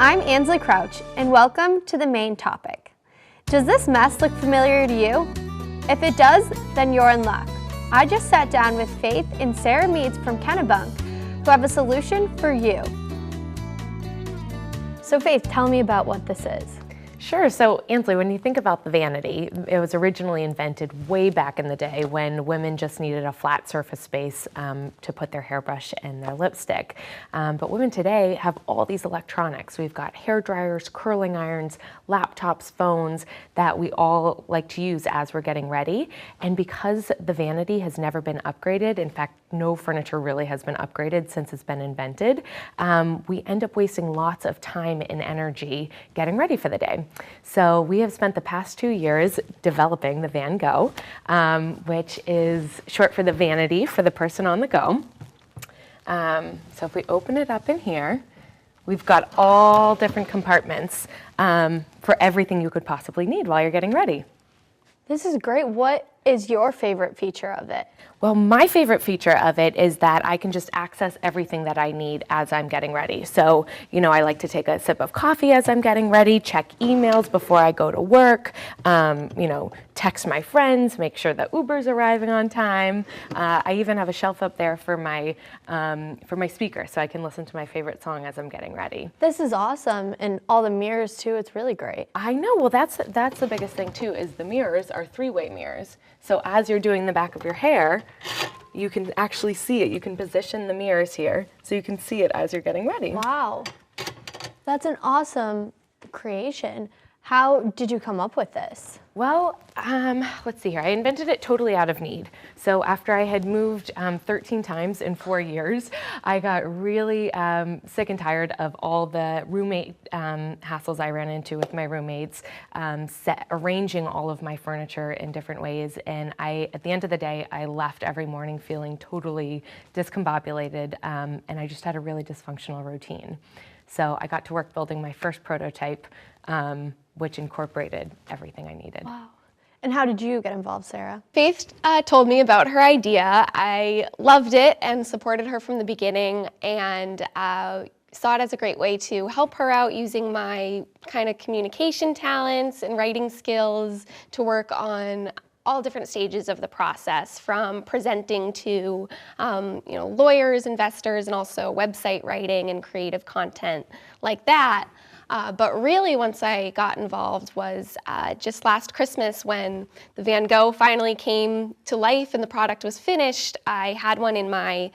I'm Ansley Crouch, and welcome to the main topic. Does this mess look familiar to you? If it does, then you're in luck. I just sat down with Faith and Sarah MEADS from Kennebunk, who have a solution for you. So Faith, tell me about what this is. Sure. So Ansley, when you think about the vanity, it was originally invented way back in the day when women just needed a flat surface space to put their hairbrush and their lipstick. But women today have all these electronics. We've got hair dryers, curling irons, laptops, phones that we all like to use as we're getting ready. And because the vanity has never been upgraded, in fact, no furniture really has been upgraded since it's been invented, we end up wasting lots of time and energy getting ready for the day. So we have spent the past 2 years developing the Van Gogh, which is short for the vanity for the person on the go. So if we open it up in here, we've got all different compartments for everything you could possibly need while you're getting ready. This is great. What is your favorite feature of it? Well, my favorite feature of it is that I can just access everything that I need as I'm getting ready. So, I like to take a sip of coffee as I'm getting ready, check emails before I go to work, text my friends, make sure that Uber's arriving on time. I even have a shelf up there for my speaker, so I can listen to my favorite song as I'm getting ready. This is awesome, and all the mirrors too. It's really great. I know. Well, that's the biggest thing too. Is the mirrors are three-way mirrors. So as you're doing the back of your hair, you can actually see it. You can position the mirrors here so you can see it as you're getting ready. Wow, that's an awesome creation. How did you come up with this? Well, let's see here. I invented it totally out of need. So after I had moved 13 times in 4 years, I got really sick and tired of all the roommate hassles I ran into with my roommates, arranging all of my furniture in different ways. And at the end of the day, I left every morning feeling totally discombobulated, and I just had a really dysfunctional routine. So I got to work building my first prototype, which incorporated everything I needed. Wow. And how did you get involved, Sarah? Faith told me about her idea. I loved it and supported her from the beginning, and saw it as a great way to help her out using my kind of communication talents and writing skills to work on all different stages of the process, from presenting to lawyers, investors, and also website writing and creative content like that. But really, once I got involved was just last Christmas when the Van Gogh finally came to life and the product was finished. I had one in my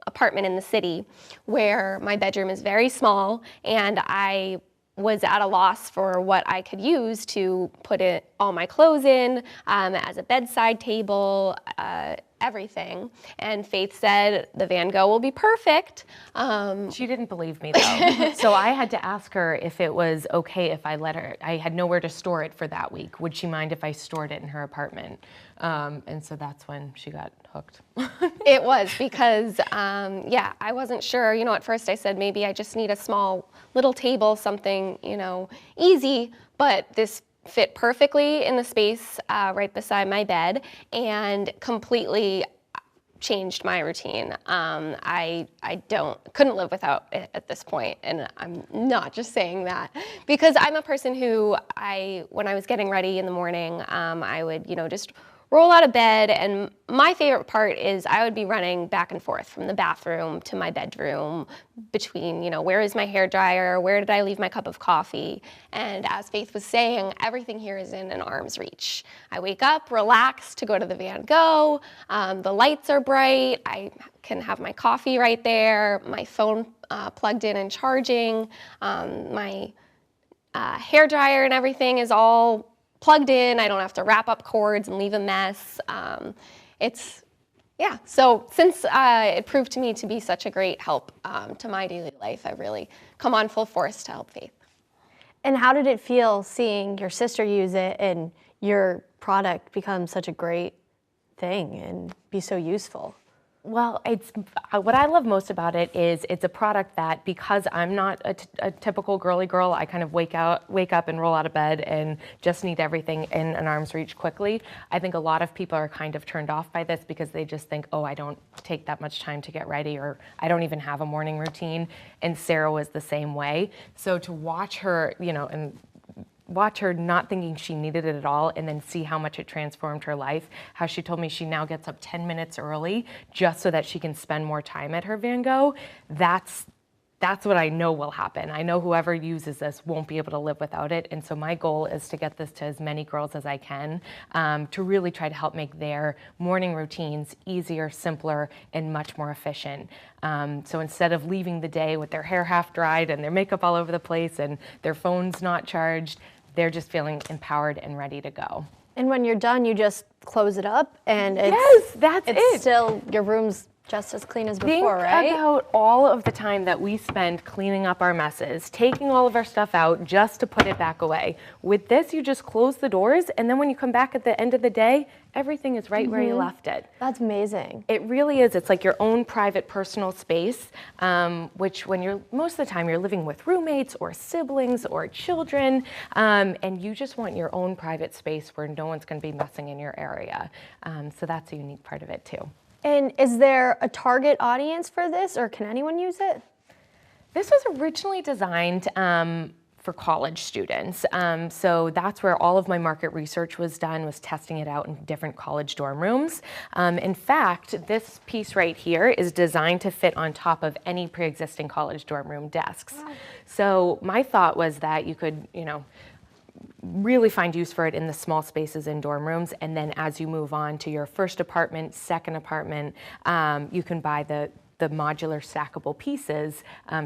apartment in the city where my bedroom is very small, and I was at a loss for what I could use to put all my clothes in, as a bedside table, everything. And Faith said, the Van Gogh will be perfect. She didn't believe me though. So I had to ask her if it was okay if I let her, I had nowhere to store it for that week. Would she mind if I stored it in her apartment? And so that's when she got hooked. It was because, I wasn't sure. At first I said, maybe I just need a small little table, something, easy, but this fit perfectly in the space right beside my bed and completely changed my routine. I couldn't live without it at this point, and I'm not just saying that because I'm a person who when I was getting ready in the morning, I would just roll out of bed, and my favorite part is I would be running back and forth from the bathroom to my bedroom between, where is my hair dryer, where did I leave my cup of coffee? And as Faith was saying, everything here is in an arm's reach. I wake up, relax to go to the Van Gogh, the lights are bright, I can have my coffee right there, my phone plugged in and charging, my hair dryer and everything is all plugged in. I don't have to wrap up cords and leave a mess. So since it proved to me to be such a great help to my daily life, I've really come on full force to help Faith. And how did it feel seeing your sister use it and your product become such a great thing and be so useful? Well, it's what I love most about it is it's a product that, because I'm not a typical girly girl, I kind of wake up and roll out of bed and just need everything in an arm's reach quickly. I think a lot of people are kind of turned off by this because they just think, oh, I don't take that much time to get ready, or I don't even have a morning routine. And Sarah was the same way. So to watch her, and watch her not thinking she needed it at all, and then see how much it transformed her life, how she told me she now gets up 10 minutes early just so that she can spend more time at her Van Gogh. That's what I know will happen. I know whoever uses this won't be able to live without it. And so my goal is to get this to as many girls as I can, to really try to help make their morning routines easier, simpler, and much more efficient. So instead of leaving the day with their hair half dried and their makeup all over the place and their phones not charged, they're just feeling empowered and ready to go. And when you're done, you just close it up, and it's still, your room's just as clean as before, right? Think about all of the time that we spend cleaning up our messes, taking all of our stuff out just to put it back away. With this, you just close the doors, and then when you come back at the end of the day, everything is right where you left it. That's amazing. It really is. It's like your own private personal space, which most of the time you're living with roommates or siblings or children, and you just want your own private space where no one's going to be messing in your area. So that's a unique part of it too. And is there a target audience for this, or can anyone use it? This was originally designed for college students. So that's where all of my market research was done, was testing it out in different college dorm rooms. In fact, this piece right here is designed to fit on top of any pre-existing college dorm room desks. Wow. So my thought was that you could, really find use for it in the small spaces in dorm rooms, and then as you move on to your first apartment, second apartment, you can buy the modular stackable pieces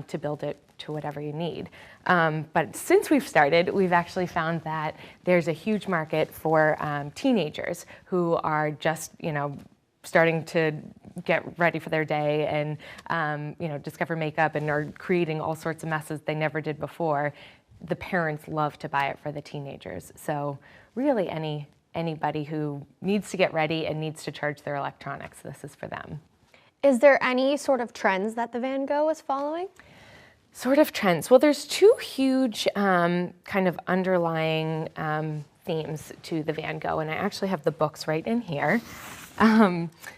to build it to whatever you need. But since we've started, we've actually found that there's a huge market for teenagers who are just, starting to get ready for their day and, discover makeup and are creating all sorts of messes they never did before. The parents love to buy it for the teenagers. So really anybody who needs to get ready and needs to charge their electronics, this is for them. Is there any sort of trends that the Van Gogh is following? Sort of trends. Well, there's two huge kind of underlying themes to the Van Gogh, and I actually have the books right in here.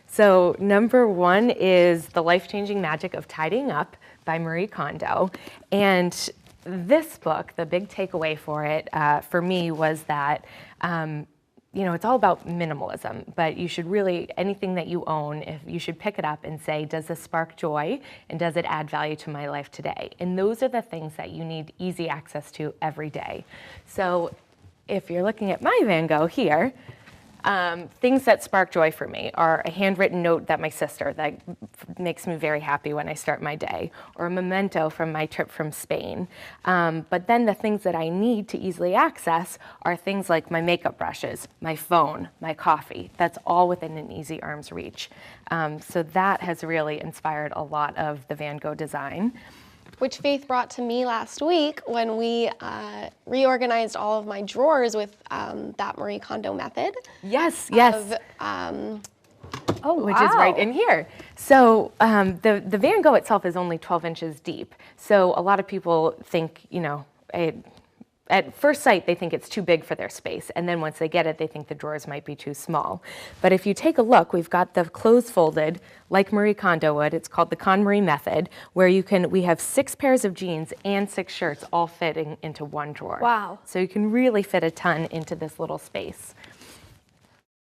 So number one is The Life-Changing Magic of Tidying Up by Marie Kondo. And this book, the big takeaway for it, for me, was that, it's all about minimalism, but you should really, anything that you own, you should pick it up and say, does this spark joy, and does it add value to my life today? And those are the things that you need easy access to every day. So if you're looking at my Van Gogh here, things that spark joy for me are a handwritten note that my sister, that makes me very happy when I start my day, or a memento from my trip from Spain. But then the things that I need to easily access are things like my makeup brushes, my phone, my coffee. That's all within an easy arm's reach. So that has really inspired a lot of the Van Gogh design. Which Faith brought to me last week when we reorganized all of my drawers with that Marie Kondo method. Yes. Which is right in here. So the Van Gogh itself is only 12 inches deep. So a lot of people think, at first sight, they think it's too big for their space, and then once they get it, they think the drawers might be too small. But if you take a look, we've got the clothes folded like Marie Kondo would. It's called the KonMari method, where we have 6 pairs of jeans and 6 shirts all fitting into one drawer. Wow. So you can really fit a ton into this little space.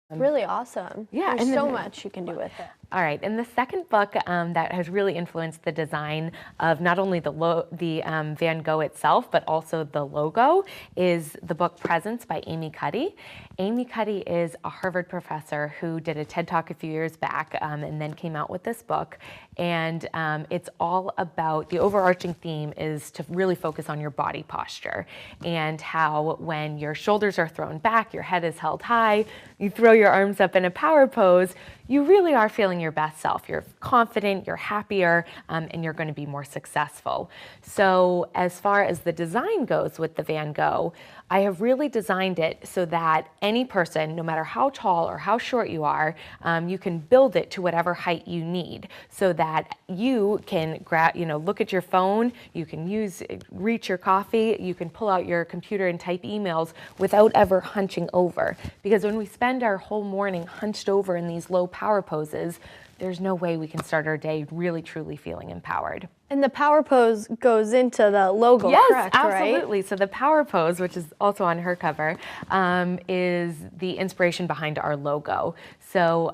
Really awesome. Yeah. There's so much you can do with it. All right, and the second book that has really influenced the design of not only the Van Gogh itself, but also the logo, is the book Presence by Amy Cuddy. Amy Cuddy is a Harvard professor who did a TED Talk a few years back and then came out with this book. And it's all about, the overarching theme is to really focus on your body posture and how when your shoulders are thrown back, your head is held high, you throw your arms up in a power pose, you really are feeling your best self. You're confident, you're happier, and you're going to be more successful. So as far as the design goes with the Van Gogh, I have really designed it so that any person, no matter how tall or how short you are, you can build it to whatever height you need, so that you can look at your phone, you can reach your coffee, you can pull out your computer and type emails without ever hunching over. Because when we spend our whole morning hunched over in these low power poses, there's no way we can start our day really truly feeling empowered. And the power pose goes into the logo, yes, correct, absolutely. right? So the power pose, which is also on her cover, is the inspiration behind our logo. So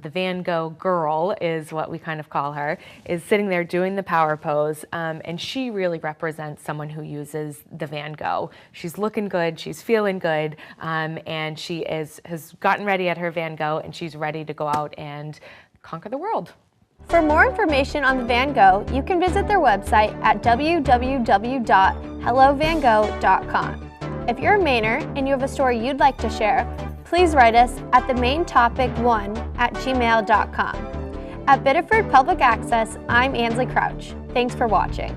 the Van Gogh girl is what we kind of call her, is sitting there doing the power pose, and she really represents someone who uses the Van Gogh. She's looking good, she's feeling good, and she has gotten ready at her Van Gogh, and she's ready to go out and conquer the world. For more information on the Van Gogh, you can visit their website at www.hellovangogh.com. If you're a Mainer and you have a story you'd like to share, please write us at themaintopic1@gmail.com. At Biddeford Public Access, I'm Ansley Crouch. Thanks for watching.